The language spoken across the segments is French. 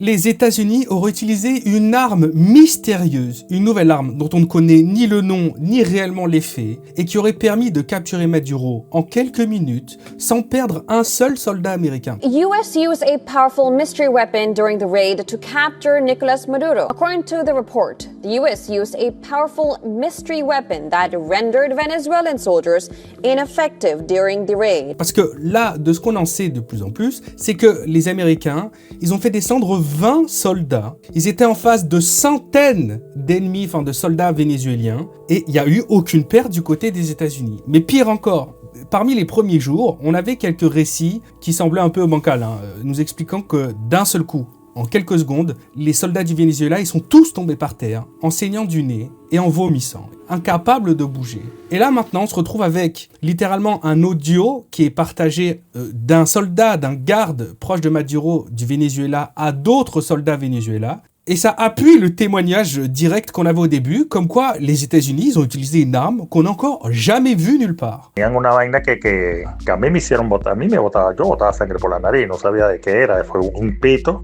Les États-Unis auraient utilisé une arme mystérieuse, une nouvelle arme dont on ne connaît ni le nom ni réellement l'effet, et qui aurait permis de capturer Maduro en quelques minutes sans perdre un seul soldat américain. US used a powerful mystery weapon during the raid to capture Nicolas Maduro. According to the report, the US used a powerful mystery weapon that rendered Venezuelan soldiers ineffective during the raid. Parce que là, de ce qu'on en sait de plus en plus, c'est que les Américains, ils ont fait descendre 20 soldats. Ils étaient en face de centaines d'ennemis, enfin de soldats vénézuéliens, et il n'y a eu aucune perte du côté des États-Unis. Mais pire encore, parmi les premiers jours, on avait quelques récits qui semblaient un peu bancals, nous expliquant que d'un seul coup, en quelques secondes, les soldats du Venezuela, ils sont tous tombés par terre, en saignant du nez et en vomissant, incapables de bouger. Et là maintenant, on se retrouve avec littéralement un audio qui est partagé d'un soldat, d'un garde proche de Maduro du Venezuela à d'autres soldats vénézuéliens. Et ça appuie le témoignage direct qu'on avait au début, comme quoi les États-Unis ils ont utilisé une arme qu'on n'a encore jamais vue nulle part. Tenían una vaina que a mí me hicieron botar, a mí me botaba, yo botaba sangre por la nariz, no sabía de qué era, fue un pito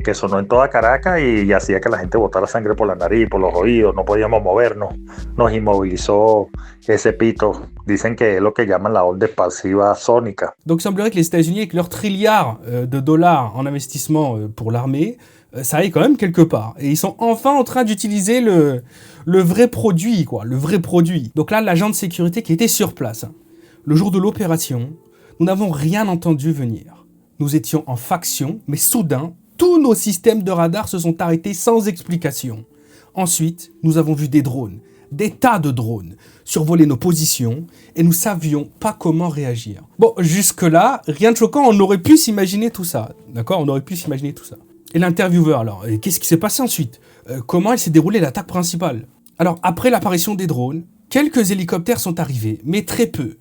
que sonó en toda Caracas y hacía que la gente botara sangre por la nariz, por los oídos, no podíamos movernos, nos inmovilizó ese pito. Dicen que es lo que llaman la onda expansiva sónica. Donc il semblerait que les États-Unis, avec leurs trilliards de dollars en investissement pour l'armée, ça aille quand même quelque part. Et ils sont enfin en train d'utiliser le vrai produit, quoi, le vrai produit. Donc là, l'agent de sécurité qui était sur place, le jour de l'opération, nous n'avons rien entendu venir. Nous étions en faction, mais soudain, tous nos systèmes de radar se sont arrêtés sans explication. Ensuite, nous avons vu des drones, des tas de drones, survoler nos positions et nous savions pas comment réagir. Bon, jusque-là, rien de choquant, on aurait pu s'imaginer tout ça. D'accord ? On aurait pu s'imaginer tout ça. Et l'intervieweur, alors, qu'est-ce qui s'est passé ensuite ? Comment elle s'est déroulée l'attaque principale ? Alors, après l'apparition des drones, quelques hélicoptères sont arrivés, mais très peu,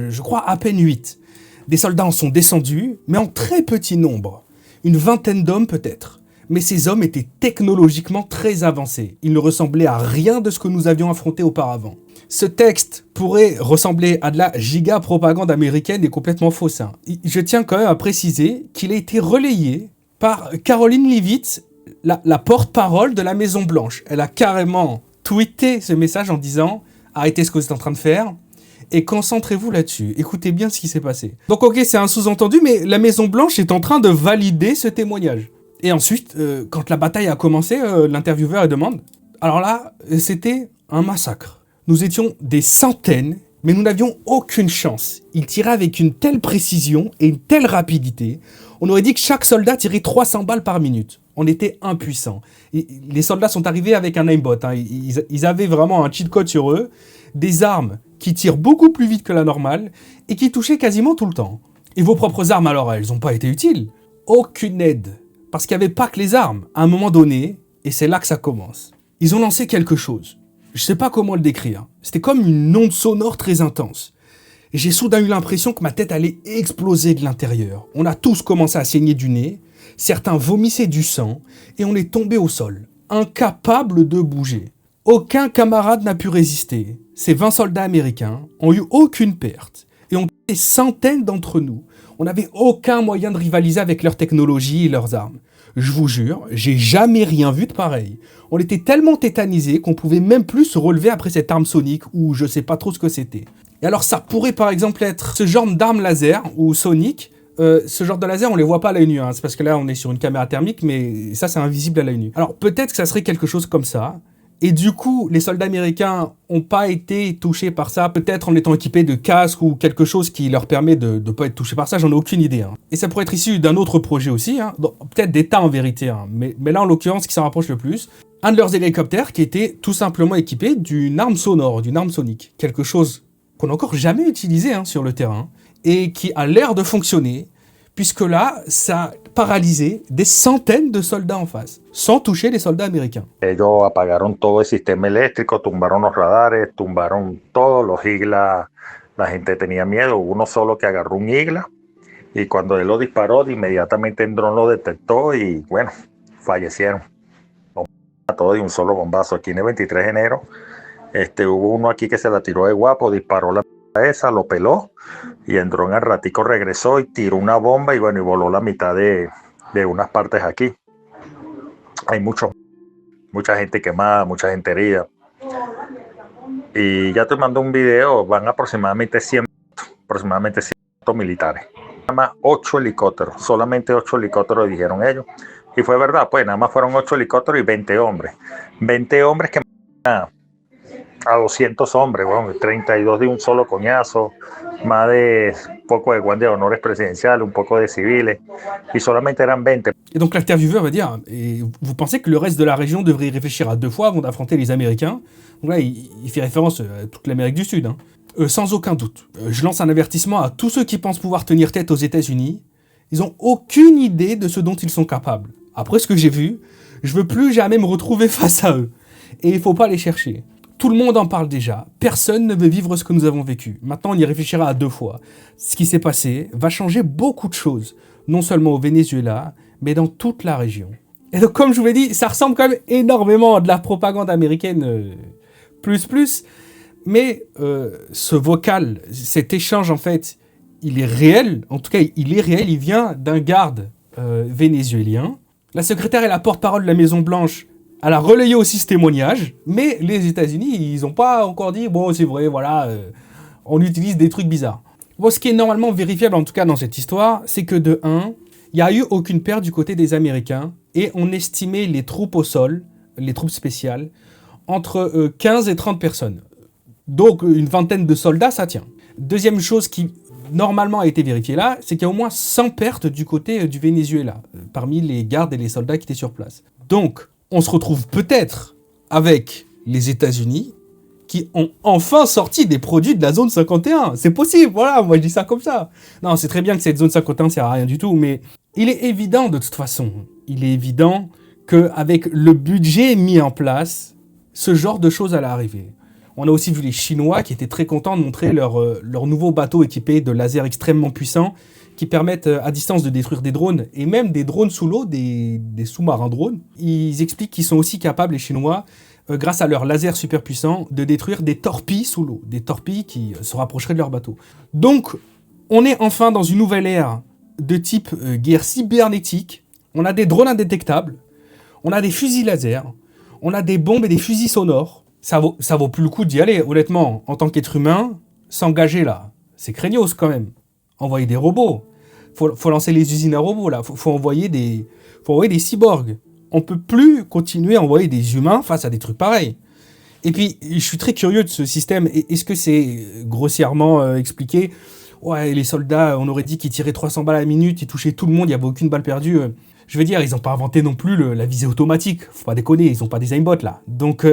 je crois à peine 8. Des soldats en sont descendus, mais en très petit nombre. Une vingtaine d'hommes peut-être. Mais ces hommes étaient technologiquement très avancés. Ils ne ressemblaient à rien de ce que nous avions affronté auparavant. Ce texte pourrait ressembler à de la giga-propagande américaine et complètement fausse. Je tiens quand même à préciser qu'il a été relayé par Caroline Leavitt, la porte-parole de la Maison-Blanche. Elle a carrément tweeté ce message en disant « Arrêtez ce que vous êtes en train de faire et concentrez-vous là-dessus. Écoutez bien ce qui s'est passé. » Donc ok, c'est un sous-entendu, mais la Maison-Blanche est en train de valider ce témoignage. Et ensuite, quand la bataille a commencé, l'intervieweur demande « Alors là, c'était un massacre. Nous étions des centaines, mais nous n'avions aucune chance. Ils tiraient avec une telle précision et une telle rapidité. On aurait dit que chaque soldat tirait 300 balles par minute. On était impuissants. Et les soldats sont arrivés avec un aimbot. Ils avaient vraiment un cheat code sur eux. Des armes qui tirent beaucoup plus vite que la normale et qui touchaient quasiment tout le temps. Et vos propres armes, alors, elles n'ont pas été utiles. Aucune aide. Parce qu'il n'y avait pas que les armes. À un moment donné, et c'est là que ça commence, ils ont lancé quelque chose. Je ne sais pas comment le décrire. C'était comme une onde sonore très intense. Et j'ai soudain eu l'impression que ma tête allait exploser de l'intérieur. On a tous commencé à saigner du nez, certains vomissaient du sang, et on est tombé au sol, incapables de bouger. Aucun camarade n'a pu résister. Ces 20 soldats américains ont eu aucune perte, et ont des centaines d'entre nous. On n'avait aucun moyen de rivaliser avec leur technologie et leurs armes. Je vous jure, j'ai jamais rien vu de pareil. On était tellement tétanisés qu'on pouvait même plus se relever après cette arme sonique ou je sais pas trop ce que c'était. Et alors ça pourrait par exemple être ce genre d'arme laser ou sonique. Ce genre de laser on les voit pas à l'œil nu, c'est parce que là on est sur une caméra thermique mais ça c'est invisible à l'œil nu. Alors peut-être que ça serait quelque chose comme ça. Et du coup, les soldats américains n'ont pas été touchés par ça, peut-être en étant équipés de casques ou quelque chose qui leur permet de ne pas être touchés par ça, j'en ai aucune idée. Et ça pourrait être issu d'un autre projet aussi, peut-être d'État en vérité, mais là en l'occurrence, ce qui s'en rapproche le plus, un de leurs hélicoptères qui était tout simplement équipé d'une arme sonore, d'une arme sonique, quelque chose qu'on n'a encore jamais utilisé sur le terrain, et qui a l'air de fonctionner, puisque là, ça a paralysé des centaines de soldats en face, sans toucher les soldats américains. Ellos apagaron todo el sistema eléctrico, tumbaron los radares, tumbaron todos los iglas. La gente tenía miedo. Hubo uno solo que agarró un igla y cuando él lo disparó, inmediatamente el dron lo detectó y bueno, fallecieron. A todos de un solo bombazo. Aquí en el 23 de enero, hubo uno aquí que se la tiró de guapo, disparó la esa, lo peló y el dron al ratico regresó y tiró una bomba y bueno, y voló la mitad de unas partes aquí. hay mucha gente quemada, mucha gente herida. Y ya te mando un video, van aproximadamente 100 militares. Nada más 8 helicópteros, solamente 8 helicópteros dijeron ellos. Y fue verdad, pues nada más fueron 8 helicópteros y 20 hombres. 20 hombres que a 200 hombres, bueno, 32 de un solo coñazo, más de poco de guardia de honores presidenciales, un poco de civiles, y solamente eran 20. Et donc l'intervieweur va dire, et vous pensez que le reste de la région devrait y réfléchir à 2 fois avant d'affronter les Américains? Donc là, il fait référence à toute l'Amérique du Sud. Hein. Sans aucun doute. Je lance un avertissement à tous ceux qui pensent pouvoir tenir tête aux États-Unis. Ils n'ont aucune idée de ce dont ils sont capables. Après ce que j'ai vu, je veux plus jamais me retrouver face à eux. Et il faut pas les chercher. Tout le monde en parle déjà. Personne ne veut vivre ce que nous avons vécu. Maintenant, on y réfléchira à 2 fois. Ce qui s'est passé va changer beaucoup de choses. Non seulement au Venezuela, mais dans toute la région. Et donc, comme je vous l'ai dit, ça ressemble quand même énormément à de la propagande américaine plus. Mais ce vocal, cet échange, en fait, il est réel. En tout cas, il est réel. Il vient d'un garde vénézuélien. La secrétaire et la porte-parole de la Maison-Blanche, elle a relayé aussi ce témoignage. Mais les États-Unis, ils n'ont pas encore dit « Bon, c'est vrai, voilà, on utilise des trucs bizarres ». Bon, ce qui est normalement vérifiable, en tout cas dans cette histoire, c'est que de 1, il n'y a eu aucune perte du côté des Américains. Et on estimait les troupes au sol, les troupes spéciales, entre 15 et 30 personnes. Donc, une vingtaine de soldats, ça tient. Deuxième chose qui, normalement, a été vérifiée là, c'est qu'il y a au moins 100 pertes du côté du Venezuela, parmi les gardes et les soldats qui étaient sur place. Donc, on se retrouve peut-être avec les États-Unis qui ont enfin sorti des produits de la zone 51. C'est possible, voilà, moi je dis ça comme ça. Non, c'est très bien que cette zone 51 ne sert à rien du tout, mais il est évident de toute façon, il est évident qu'avec le budget mis en place, ce genre de choses allait arriver. On a aussi vu les Chinois qui étaient très contents de montrer leur nouveau bateau équipé de lasers extrêmement puissants qui permettent à distance de détruire des drones et même des drones sous l'eau, des sous-marins drones. Ils expliquent qu'ils sont aussi capables, les Chinois, grâce à leurs lasers super puissants, de détruire des torpilles sous l'eau, des torpilles qui se rapprocheraient de leur bateau. Donc, on est enfin dans une nouvelle ère de type guerre cybernétique. On a des drones indétectables, on a des fusils laser, on a des bombes et des fusils sonores. Ça vaut plus le coup d'y aller, honnêtement. En tant qu'être humain, s'engager là, c'est craignos quand même. Envoyer des robots. Faut lancer les usines à robots là. Faut envoyer des cyborgs. On peut plus continuer à envoyer des humains face à des trucs pareils. Et puis, je suis très curieux de ce système. Est-ce que c'est grossièrement expliqué? Ouais, les soldats, on aurait dit qu'ils tiraient 300 balles à la minute, ils touchaient tout le monde, il n'y avait aucune balle perdue. Je veux dire, ils n'ont pas inventé non plus la visée automatique. Faut pas déconner, ils n'ont pas des aimbots là. Donc,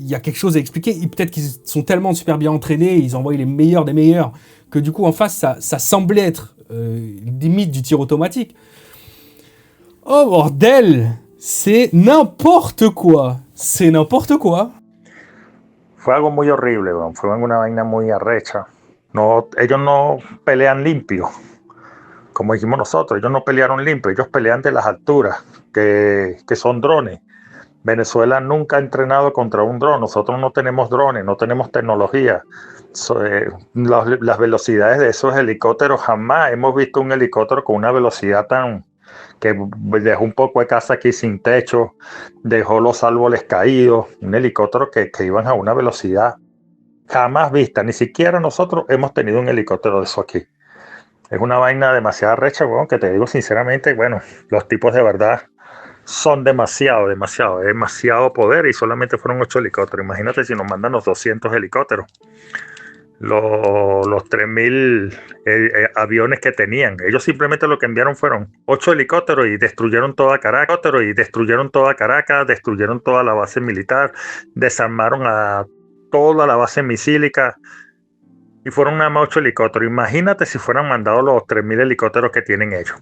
il y a quelque chose à expliquer. Et peut-être qu'ils sont tellement super bien entraînés, ils envoient les meilleurs des meilleurs, que du coup, en face, ça semblait être limite du tir automatique. Oh bordel! C'est n'importe quoi! C'est n'importe quoi! Fue algo muy horrible, fue una vaina muy arrecha. No, ellos no pelean limpio, como dijimos nosotros, ellos no pelearon limpio, ellos pelean de las alturas, que son drones. Venezuela nunca ha entrenado contra un dron, nosotros no tenemos drones, no tenemos tecnología. Las velocidades de esos helicópteros, jamás hemos visto un helicóptero con una velocidad tan que dejó un poco de casa aquí sin techo, dejó los árboles caídos, un helicóptero que iban a una velocidad jamás vista, ni siquiera nosotros hemos tenido un helicóptero de eso aquí. Es una vaina demasiado recha, bueno, que te digo sinceramente, bueno, los tipos de verdad son demasiado poder y solamente fueron 8 helicópteros. Imagínate si nos mandan los 200 helicópteros, los 3.000 aviones que tenían. Ellos simplemente lo que enviaron fueron 8 helicópteros y destruyeron toda Caracas, destruyeron toda la base militar, desarmaron a toda la base misílica y fueron nada más 8 helicópteros. Imagínate si fueran mandados los 3.000 helicópteros que tienen ellos.